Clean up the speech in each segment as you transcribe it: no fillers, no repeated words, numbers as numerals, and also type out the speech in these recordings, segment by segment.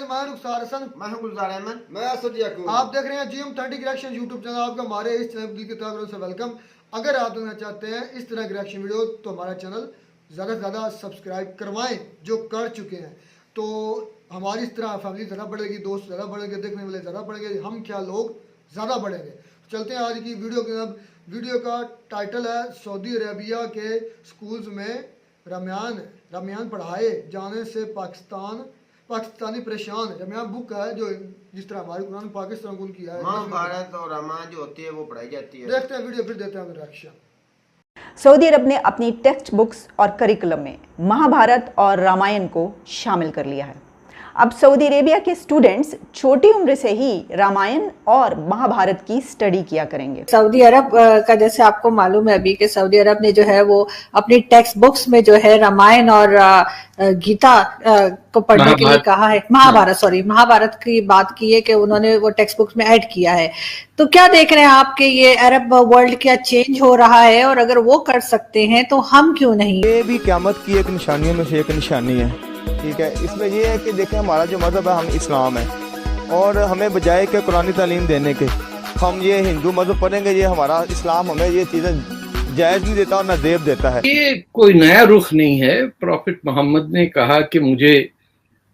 मैं रुखसार हसन, मैं हूं गुलजार अहमद, मैं असद याकूब। आप देख रहे हैं GM30 रिएक्शन यूट्यूब चैनल। आपका हमारे इस चैनल दिल की तरफ से वेलकम। अगर आप देखना चाहते हैं इस तरह की रिएक्शन वीडियो तो हमारा चैनल ज़्यादा से ज़्यादा सब्सक्राइब करवाएं, जो कर चुके हैं। तो हमारी इस तरह फैमिली ज़्यादा बढ़ेगी, दोस्त ज़्यादा बढ़ेंगे, देखने वाले ज़्यादा बढ़ेंगे, हम क्या लोग ज़्यादा बढ़ेंगे। चलते हैं आज की वीडियो के अब। वीडियो का टाइटल है सऊदी अरेबिया के स्कूल्स में रमयान पढ़ाए जाने से पाकिस्तानी परेशान। रमयान बुक है जो जिस तरह हमारे कुरान पाकिस्तान को किया है, महाभारत और रामायण जो होती है वो पढ़ाई जाती है। देखते हैं वीडियो, फिर देते हैं रिएक्शन। सऊदी अरब ने अपनी टेक्स्ट बुक्स और करिकुलम में महाभारत और रामायण को शामिल कर लिया है। अब सऊदी अरेबिया के स्टूडेंट्स छोटी उम्र से ही रामायण और महाभारत की स्टडी किया करेंगे। सऊदी अरब का जैसे आपको मालूम है अभी कि सऊदी अरब ने जो है वो अपनी टेक्स्ट बुक्स में जो है रामायण और गीता को पढ़ने के लिए कहा है। महाभारत की बात की है कि उन्होंने वो टेक्स्ट बुक्स में ऐड किया है। तो क्या देख रहे हैं आप कि ये अरब वर्ल्ड क्या चेंज हो रहा है, और अगर वो कर सकते हैं तो हम क्यों नहीं। ये भी क़यामत की एक निशानियों में से एक निशानी है, ठीक है। इसमें ये है कि देखें हमारा जो मज़हब है, हम इस्लाम है, और हमें बजाय के कुरानी तालीम देने के हम ये हिंदू मज़हब पढ़ेंगे। ये हमारा इस्लाम हमें ये चीज़ें जायज़ नहीं देता और न देव देता है। ये कोई नया रुख नहीं है। प्रॉफिट मोहम्मद ने कहा कि मुझे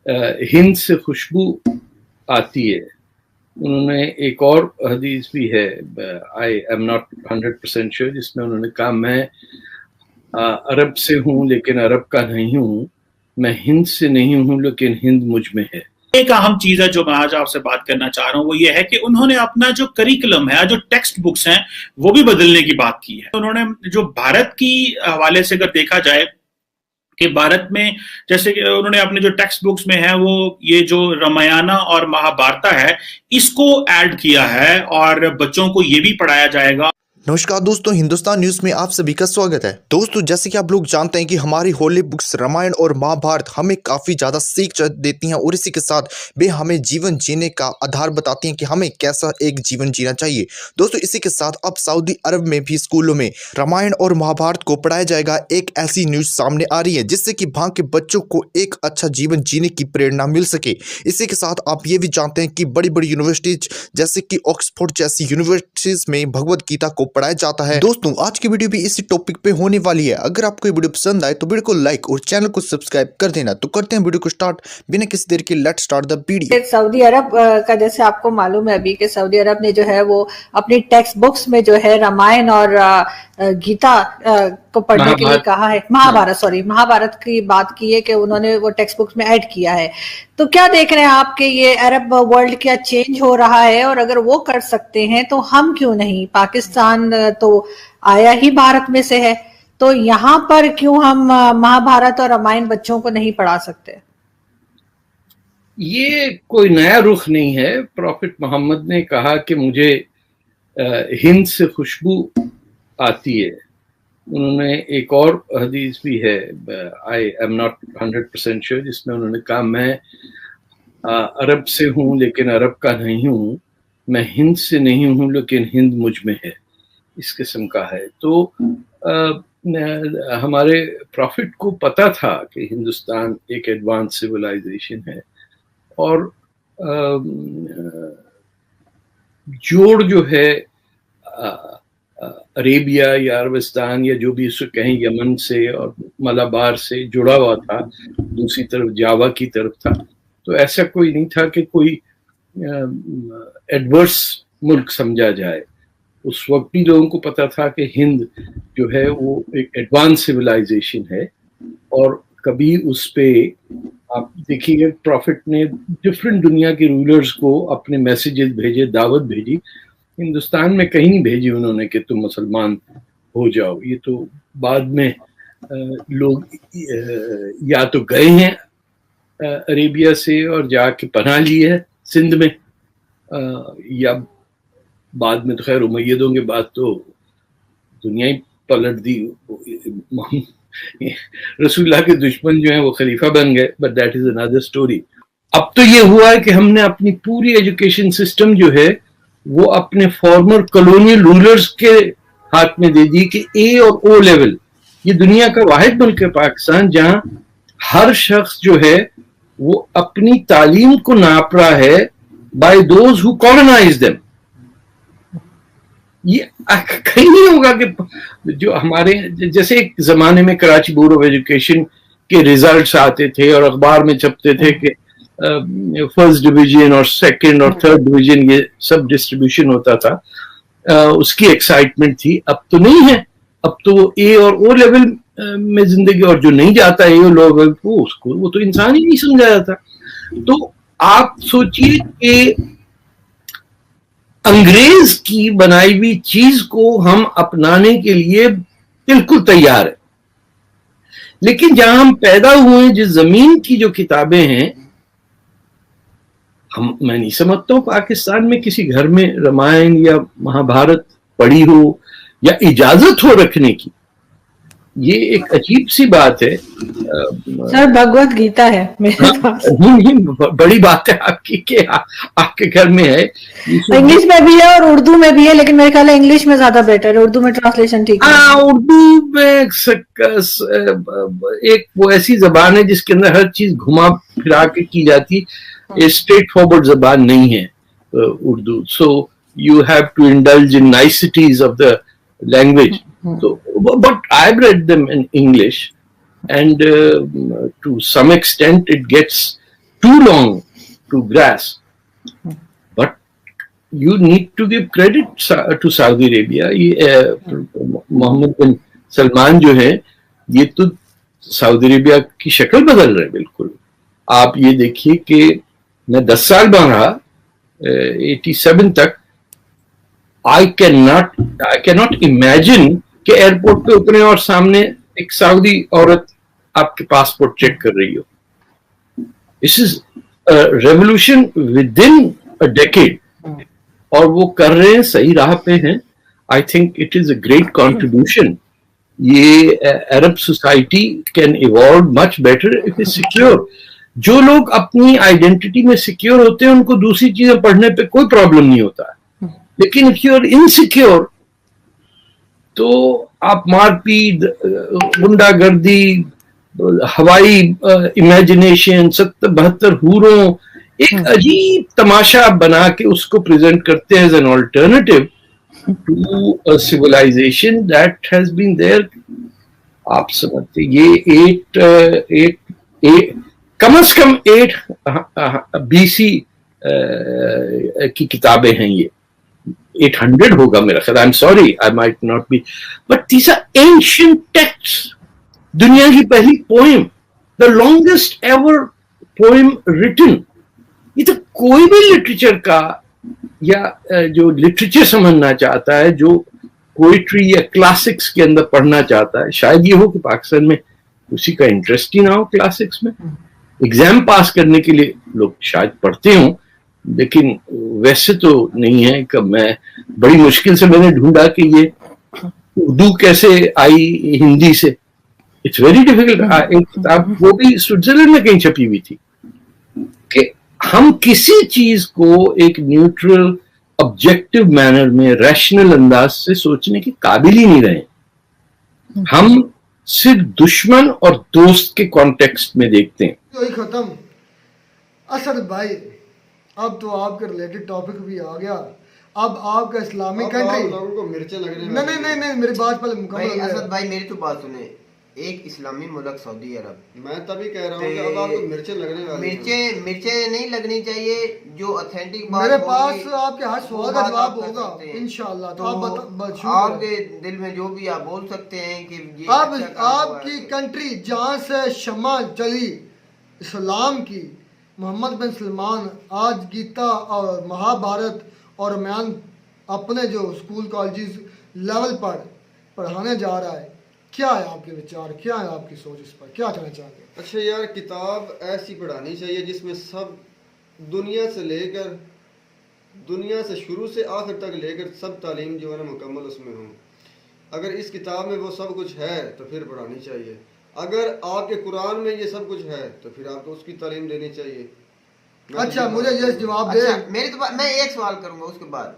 हिंद से खुशबू आती है। उन्होंने एक और हदीस भी है, आई एम नॉट 100% श्योर, जिसमें उन्होंने कहा मैं अरब से हूँ लेकिन अरब का नहीं हूँ, मैं हिंद से नहीं हूं लेकिन हिंद मुझ में है। एक अहम चीज है जो मैं आज आपसे बात करना चाह रहा हूं, वो ये है कि उन्होंने अपना जो करिकुलम है, जो टेक्स्ट बुक्स हैं, वो भी बदलने की बात की है। उन्होंने जो भारत की हवाले से अगर देखा जाए कि भारत में जैसे कि उन्होंने अपने जो टेक्स्ट बुक्स में है वो ये जो रामायण और महाभारत है इसको ऐड किया है और बच्चों को ये भी पढ़ाया जाएगा। नमस्कार दोस्तों, हिंदुस्तान न्यूज में आप सभी का स्वागत है। दोस्तों, जैसे कि आप लोग जानते हैं कि हमारी होली बुक्स रामायण और महाभारत हमें काफी ज्यादा सीख देती हैं, और इसी के साथ वे हमें जीवन जीने का आधार बताती हैं कि हमें कैसा एक जीवन जीना चाहिए। दोस्तों, इसी के साथ अब सऊदी अरब में भी स्कूलों में रामायण और महाभारत को पढ़ाया जाएगा। एक ऐसी न्यूज सामने आ रही है जिससे कि वहां के बच्चों को एक अच्छा जीवन जीने की प्रेरणा मिल सके। इसी के साथ आप ये भी जानते हैं कि बड़ी बड़ी यूनिवर्सिटीज जैसे कि ऑक्सफोर्ड जैसी यूनिवर्सिटीज में भगवत गीता को पढ़ाया जाता है। दोस्तों, आज की वीडियो भी इसी टॉपिक पे होने वाली है। अगर आपको ये वीडियो पसंद आए तो वीडियो को लाइक और चैनल को सब्सक्राइब कर देना। तो करते हैं वीडियो को स्टार्ट बिना किसी देर के। Let's start the video. Saudi Arab का जैसे आपको मालूम है अभी कि सऊदी अरब ने जो है वो अपनी टेक्स्ट बुक्स में जो है रामायण और गीता को पढ़ने के लिए कहा है। महाभारत की बात की है कि उन्होंने वो टेक्स्ट बुक्स में ऐड किया है। तो क्या देख रहे हैं आप कि ये अरब वर्ल्ड क्या चेंज हो रहा है, और अगर वो कर सकते हैं तो हम क्यों नहीं। पाकिस्तान तो आया ही भारत में से है, तो यहाँ पर क्यों हम महाभारत और रामायण बच्चों को नहीं पढ़ा सकते। ये कोई नया रुख नहीं है। प्रॉफिट मोहम्मद ने कहा कि मुझे हिंद से खुशबू आती है। उन्होंने एक और हदीस भी है, आई एम नॉट 100% श्योर, जिसमें उन्होंने कहा मैं अरब से हूँ लेकिन अरब का नहीं हूँ, मैं हिंद से नहीं हूँ लेकिन हिंद मुझ में है, इस किस्म का है। तो हमारे प्रॉफिट को पता था कि हिंदुस्तान एक एडवांस सिविलाइजेशन है, और जोड़ जो है अरेबिया या अरबिस्तान या जो भी इसको कहें यमन से और मलाबार से जुड़ा हुआ था, दूसरी तरफ जावा की तरफ था। तो ऐसा कोई नहीं था कि कोई एडवर्स मुल्क समझा जाए। उस वक्त भी लोगों को पता था कि हिंद जो है वो एक एडवांस सिविलाइजेशन है, और कभी उस पे आप देखिए प्रॉफिट ने डिफरेंट दुनिया के रूलर्स को अपने मैसेजेस भेजे, दावत भेजी। हिंदुस्तान में कहीं नहीं भेजी उन्होंने कि तुम मुसलमान हो जाओ। ये तो बाद में लोग या तो गए हैं अरेबिया से और जाके पनाह ली है सिंध में, या बाद में तो खैर उमैयदों के बाद तो दुनिया ही पलट दी। रसूलुल्लाह के दुश्मन जो हैं वो खलीफा बन गए, but that is another story. अब तो ये हुआ है कि हमने अपनी पूरी एजुकेशन सिस्टम जो है वो अपने फॉर्मर कॉलोनियल रूलर्स के हाथ में दे दी कि ए और ओ लेवल। ये दुनिया का वाहिद मुल्क है पाकिस्तान जहां हर शख्स जो है वो अपनी तालीम को नाप रहा है by those who colonize them. ये कहीं नहीं होगा कि जो हमारे जैसे एक जमाने में कराची बोर्ड ऑफ एजुकेशन के रिजल्ट्स आते थे और अखबार में छपते थे कि फर्स्ट डिवीजन और सेकंड और थर्ड डिवीजन ये सब डिस्ट्रीब्यूशन होता था, उसकी एक्साइटमेंट थी। अब तो नहीं है, अब तो ए और ओ लेवल में जिंदगी, और जो नहीं जाता ए और लेवल को उसको वो तो इंसान ही नहीं समझा जाता। तो आप सोचिए कि अंग्रेज की बनाई हुई चीज को हम अपनाने के लिए बिल्कुल तैयार है, लेकिन जहां हम पैदा हुए, जिस जमीन की जो किताबें हैं, मैं नहीं समझता हूं पाकिस्तान में किसी घर में रामायण या महाभारत पढ़ी हो या इजाजत हो रखने की। ये एक अजीब सी बात है। सर भगवत गीता है मेरे पास। नहीं, बड़ी बात है आपकी कि आपके घर में है। इंग्लिश में भी है और उर्दू में भी है, लेकिन मेरे ख्याल है इंग्लिश में ज्यादा बेटर है, उर्दू में ट्रांसलेशन ठीक है। हाँ, उर्दू में एक वो ऐसी जबान है जिसके अंदर हर चीज घुमा फिरा के की जाती, स्ट्रेट फॉरवर्ड जबान नहीं है Urdu. So you have to indulge in niceties of the language. So, but I've read them in English, and to some extent it gets too long to grasp. But you need to give credit to Saudi Arabia. Mohammed bin Salman जो है, ये तो Saudi Arabia की शक्ल बदल रहे बिल्कुल। आप ये देखिए कि मैं 10 साल बाद रहा, 87 तक, I cannot imagine कि एयरपोर्ट पे उतरे और सामने एक सऊदी औरत आपके पासपोर्ट चेक कर रही हो। This is revolution within a decade, और वो कर रहे हैं, सही राह पे हैं। I think it is a great contribution. ये Arab society can evolve much better if is secure. जो लोग अपनी आइडेंटिटी में सिक्योर होते हैं उनको दूसरी चीजें पढ़ने पे कोई प्रॉब्लम नहीं होता, लेकिन इफ यू आर इनसिक्योर तो आप मारपीट, गुंडागर्दी, हवाई इमेजिनेशन, 70-72 हूरों, एक अजीब तमाशा बना के उसको प्रेजेंट करते हैं as an alternative to a civilization that has been there. आप समझते, ये कम से कम 8 BC की किताबें हैं। ये 800 होगा मेरा ख्याल। I am sorry, I might not be, but these are ancient texts. दुनिया की पहली poem, the longest ever poem written. ये तो कोई भी लिटरेचर का या जो लिटरेचर समझना चाहता है, जो पोइट्री या क्लासिक्स के अंदर पढ़ना चाहता है, शायद ये हो कि पाकिस्तान में उसी का इंटरेस्ट ही ना हो क्लासिक्स में। एग्जाम पास करने के लिए लोग शायद पढ़ते हों, लेकिन वैसे तो नहीं है। कि मैं बड़ी मुश्किल से मैंने ढूंढा कि ये उर्दू कैसे आई हिंदी से। It's very difficult. एक किताब वो भी स्विट्जरलैंड में कहीं छपी हुई थी कि हम किसी चीज को एक न्यूट्रल ऑब्जेक्टिव मैनर में रैशनल अंदाज से सोचने के काबिल ही नहीं रहे। हम सिर्फ दुश्मन और दोस्त के कॉन्टेक्स्ट में देखते हैं। तो खत्म। असद भाई, अब तो आपके रिलेटेड टॉपिक भी आ गया। अब आपका इस्लामिक कंट्री, लोगों को मिर्चें लग रही नहीं, मेरी बात पहले मुकम्मल भाई। असद भाई मेरी तो बात सुने। एक इस्लामी मुल्क सऊदी अरब, मैं तभी कह रहा हूँ कि अब आपको मिर्चें लगने वाली। मिर्चें नहीं लगनी चाहिए। जो ऑथेंटिक बात, मेरे पास आपके हर सवाल का जवाब होगा इंशाल्लाह। तो आपके दिल में जो भी आप बोल सकते हैं कि ये अब आपकी कंट्री जहाँ से शम्मा चली इस्लाम की, मोहम्मद बिन सलमान आज गीता और महाभारत और रामायण अपने जो स्कूल कॉलेज लेवल पर पढ़ाने जा रहा है। क्या है आपके विचार, क्या है आपकी सोच इस पर, क्या कहना चाहते हैं? अच्छा यार, किताब ऐसी पढ़ानी चाहिए जिसमें सब दुनिया से शुरू से आखिर तक लेकर सब तालीम जो है ना मुकम्मल उसमें हो। अगर इस किताब में वो सब कुछ है तो फिर पढ़ानी चाहिए। अगर आपके कुरान में ये सब कुछ है तो फिर आपको उसकी तालीम देनी चाहिए। अच्छा, मुझे ये जवाब दे। मैं एक सवाल करूंगा उसके बाद।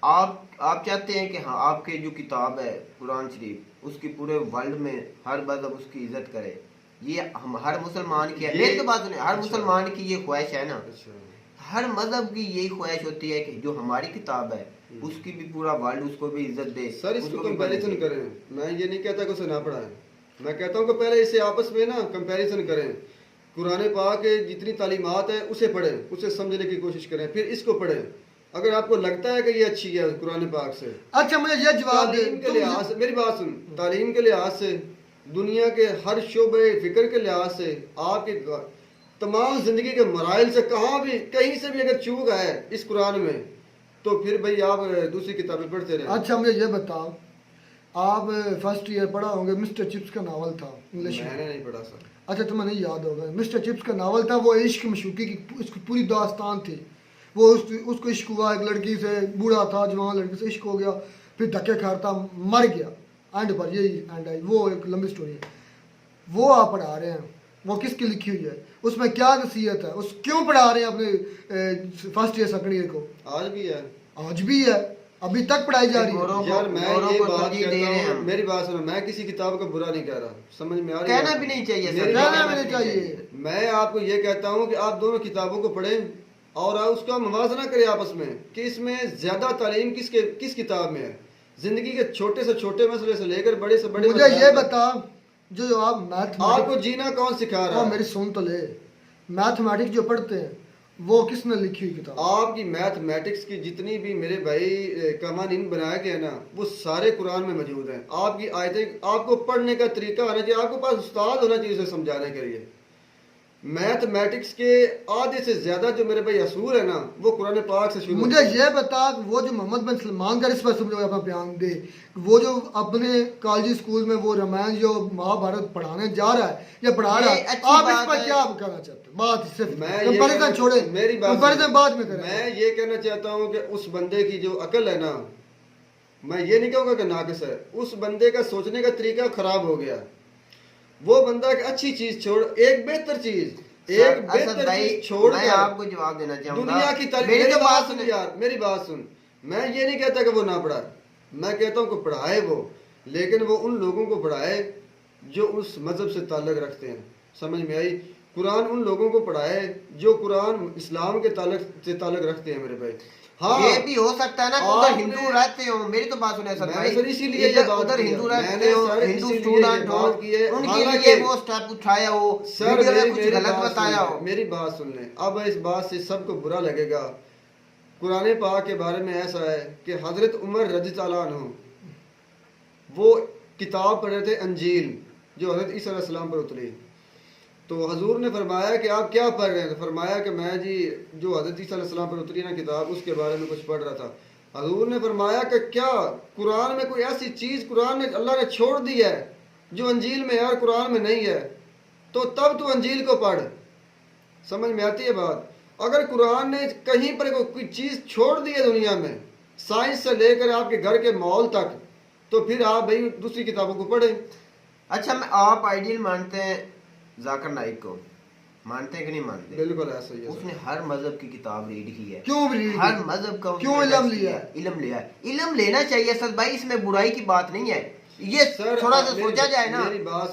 आप चाहते हैं कि हाँ आपके जो किताब है कुरान शरीफ, उसकी पूरे वर्ल्ड में हर मज़हब उसकी इज्जत करे, یہ ہم ہر مسلمان کی ہے، میری تو بات سنیں، ہر مسلمان کی یہ خواہش ہے نا، ہر مذہب کی یہی خواہش ہوتی ہے کہ جو ہماری کتاب ہے اس کی بھی پورا ورلڈ اس کو بھی عزت دے. سر اس کو کمپیریزن کریں. میں یہ نہیں کہتا کہ اسے نہ پڑھائیں، میں کہتا ہوں کہ پہلے اسے آپس میں نا کمپیریزن کریں. قرآن پاک کے جتنی تعلیمات ہیں اسے پڑھیں، اسے سمجھنے کی کوشش کریں، پھر اس کو پڑھیں. اگر آپ کو لگتا ہے کہ یہ اچھی ہے قرآن پاک سے، اچھا مجھے یہ جواب دے. تعلیم کے لحاظ سے میری بات سن، تعلیم کے لحاظ سے، دنیا کے ہر شعبے فکر کے لحاظ سے، آپ کے تمام زندگی کے مراحل سے کہاں بھی کہیں سے بھی اگر چوک ہے اس قرآن میں تو پھر بھئی آپ دوسری کتابیں پڑھتے رہیں. اچھا مجھے یہ بتاؤ، آپ فرسٹ ایئر پڑھا ہوں گے، مسٹر چپس کا ناول تھا انگلش میں نے نہیں پڑھا سر. اچھا تمہیں نہیں یاد ہوگا، مسٹر چپس کا ناول تھا، وہ عشق مشوقی کی اس کی پوری داستان تھی. وہ اس کو عشق ہوا، ایک لڑکی سے، بوڑھا تھا جوان لڑکی سے عشق ہو گیا، پھر دھکے کھاتا مر گیا، اینڈ پر یہی اینڈ آئی. وہ ایک لمبی سٹوری ہے، وہ آپ پڑھا رہے ہیں. وہ کس کی لکھی ہوئی ہے، اس میں کیا نصیحت ہے، اس کیوں پڑھا رہے ہیں اپنے فرسٹ ایئر سیکنڈ ایئر کو؟ آج بھی ہے، آج بھی ہے، ابھی تک پڑھائی جا رہی ہے. یار میں یہ بات کہتا ہوں، میری بات سنو، میں کسی کتاب کا برا نہیں کہہ رہا، سمجھ میں آ رہی ہے؟ کہنا بھی نہیں چاہیے، کہنا بھی نہیں چاہیے. میں آپ کو یہ کہتا ہوں کہ آپ دونوں کتابوں کو پڑھیں اور اس کا موازنہ کریں آپس میں کہ اس میں زیادہ تعلیم کس کتاب میں ہے. زندگی کے چھوٹے سے چھوٹے مسئلے سے لے کر بڑے سے بڑے. مجھے یہ بتا، جو آپ آپ کو جینا کون سکھا رہا ہے؟ میری سن تو لے، میتھمیٹکس جو پڑھتے ہیں وہ کس نے لکھی ہوئی کتاب؟ آپ کی میتھمیٹکس کی جتنی بھی میرے بھائی قوانین بنائے گئے نا وہ سارے قرآن میں موجود ہیں. آپ کی آیتیں، آپ کو پڑھنے کا طریقہ ہونا چاہیے، آپ کے پاس استاد ہونا چاہیے اسے سمجھانے کے لیے. میتھمیٹکس کے آدھے سے زیادہ جو میرے بھائی اصول ہے نا وہ قرآن پاک سے شروع. مجھے یہ بتا کہ وہ جو محمد بن سلمان کا اس پر سمجھو اپنا بیان دے، وہ جو اپنے کالجی اسکول میں وہ رامائن جو مہا بھارت پڑھانے جا رہا ہے یا پڑھا رہا ہے، آپ اس پر کیا کہنا چاہتے ہیں؟ بات صرف کمپیریزن چھوڑے، میری بات کمپیریزن بعد میں کریں. میں یہ کہنا چاہتا ہوں کہ اس بندے کی جو عقل ہے نا، میں یہ نہیں کہوں گا کہ ناقص ہے، اس بندے کا سوچنے کا طریقہ خراب ہو گیا. وہ بندہ ایک اچھی چیز چھوڑ، ایک بہتر چیز چھوڑ میں آپ کو جواب دینا چاہوں گا. دنیا کی تعلیم. میری بات سن، میں یہ نہیں کہتا کہ وہ نہ پڑھائے، میں کہتا ہوں کہ پڑھائے وہ، لیکن وہ ان لوگوں کو پڑھائے جو اس مذہب سے تعلق رکھتے ہیں. سمجھ میں آئی؟ قرآن ان لوگوں کو پڑھائے جو قرآن اسلام کے تعلق رکھتے ہیں میرے بھائی. ہاں یہ بھی ہو سکتا ہے نا کہ ادھر ہندو رہتے ہوں. میری تو بات سنیں سر بھائی، ادھر ہندو رہتے ہوں، ہندو اسٹوڈنٹ ہو، ان کے لیے وہ سٹیپ اٹھایا ہو، ویڈیو میں کچھ غلط بتایا ہو. میری بات سن لیں. اب اس بات سے سب کو برا لگے گا. قرآن پاک کے بارے میں ایسا ہے کہ حضرت عمر رضی اللہ عنہ وہ کتاب پڑھ رہے تھے انجیل جو حضرت عیسیٰ علیہ السلام پر اتری. تو حضور نے فرمایا کہ آپ کیا پڑھ رہے ہیں؟ فرمایا کہ میں جی جو حضرت عیسیٰ علیہ السلام پر اتری نا کتاب اس کے بارے میں کچھ پڑھ رہا تھا. حضور نے فرمایا کہ کیا قرآن میں کوئی ایسی چیز قرآن نے اللہ نے چھوڑ دی ہے جو انجیل میں ہے اور قرآن میں نہیں ہے؟ تو تب تو انجیل کو پڑھ. سمجھ میں آتی ہے بات؟ اگر قرآن نے کہیں پر کوئی چیز چھوڑ دی ہے دنیا میں، سائنس سے لے کر آپ کے گھر کے ماحول تک، تو پھر آپ بھائی دوسری کتابوں کو پڑھیں. اچھا آپ آئیڈیل مانتے ہیں ذاکر نائک کو؟ مانتے ہیں کہ نہیں مانتے؟ بالکل ایسا ہی ہے. اس نے ہر مذہب کی کتاب ریڈ کی ہے. کیوں ریڈ؟ ہر مذہب کا کیوں علم لیا ہے؟ علم لیا ہے. علم لینا چاہیے سر بھائی، اس میں برائی کی بات نہیں ہے. یہ تھوڑا سا سوچا جائے نا.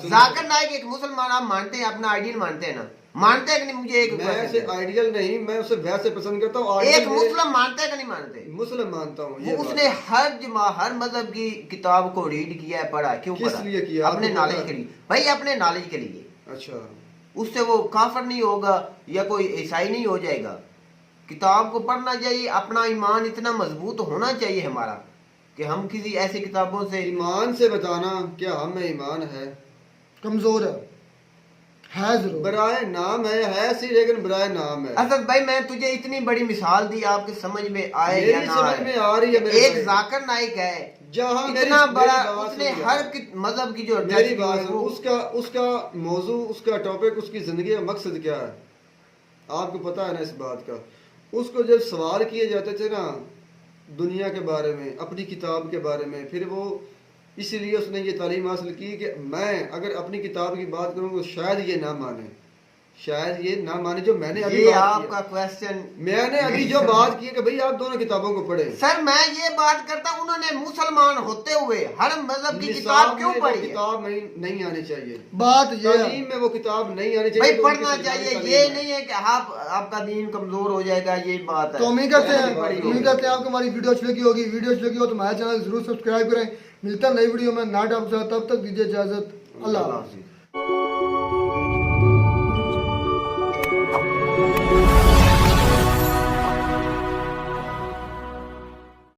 ذاکر نائک ایک مسلمان آپ مانتے ہیں، اپنا آئیڈیل مانتے ہیں نا؟ مانتے ہیں کہ نہیں؟ مجھے ایک میں اسے آئیڈیل نہیں، میں اسے ویسے پسند کرتا ہوں. ایک مسلم مانتا ہے کہ نہیں مانتے؟ مسلم مانتا ہوں. اس نے ہر مذہب کی کتاب کو ریڈ کیا ہے، پڑھا. کیوں کس لیے کیا؟ اپنے نالج کے لیے بھائی، اپنے نالج کے لیے. اچھا، اس سے وہ کافر نہیں ہوگا یا کوئی عیسائی نہیں ہو جائے گا. کتاب کو پڑھنا چاہیے. اپنا ایمان اتنا مضبوط ہونا چاہیے ہمارا کہ ہم کسی ایسی کتابوں سے. ایمان سے بتانا کیا ہمیں ایمان ہے؟ کمزور ہے ضرور. برائے نام ہے سی، لیکن برائے نام ہے. اسد بھائی میں تجھے اتنی بڑی مثال دی، آپ کے سمجھ میں آئے یا نہ سمجھ میں آ رہی ہے. ایک ذاکر نائک ہے جہاں اتنا بڑا، اس نے ہر مذہب کی جو میری بات اس کا موضوع، اس کا ٹاپک، اس کی زندگی کا مقصد کیا ہے آپ کو پتا ہے نا اس بات کا. اس کو جب سوال کیے جاتے تھے نا دنیا کے بارے میں، اپنی کتاب کے بارے میں، پھر وہ اسی لیے اس نے یہ تعلیم حاصل کی کہ میں اگر اپنی کتاب کی بات کروں تو شاید یہ نہ مانے، शायद ये ना माने जो मैंने अभी ये बात आपका किया। क्वेश्चन मैंने अभी जो बात की कि भाई आप दोनों किताबों को पढ़े। सर मैं ये बात करता हूँ उन्होंने मुसलमान होते हुए हर मजहब की किताब क्यों पढ़ी है? किताब नहीं आनी चाहिए, बात ये है तालीम में वो किताब नहीं आनी चाहिए, भाई तो पढ़ना उनकी चाहिए, तालीम ये है। नहीं है कि आपका दीन कमजोर हो जाएगा, ये बात है। तो उम्मीद करते हैं पढ़ी आपको हमारी वीडियो अच्छी लगी होगी। वीडियो अच्छी लगी हो तो हमारे चैनल जरूर सब्सक्राइब करें। मिलता है नई वीडियो में, ना डाउट। तब तक दीजिए इजाजत। अल्लाह हाफ़िज़।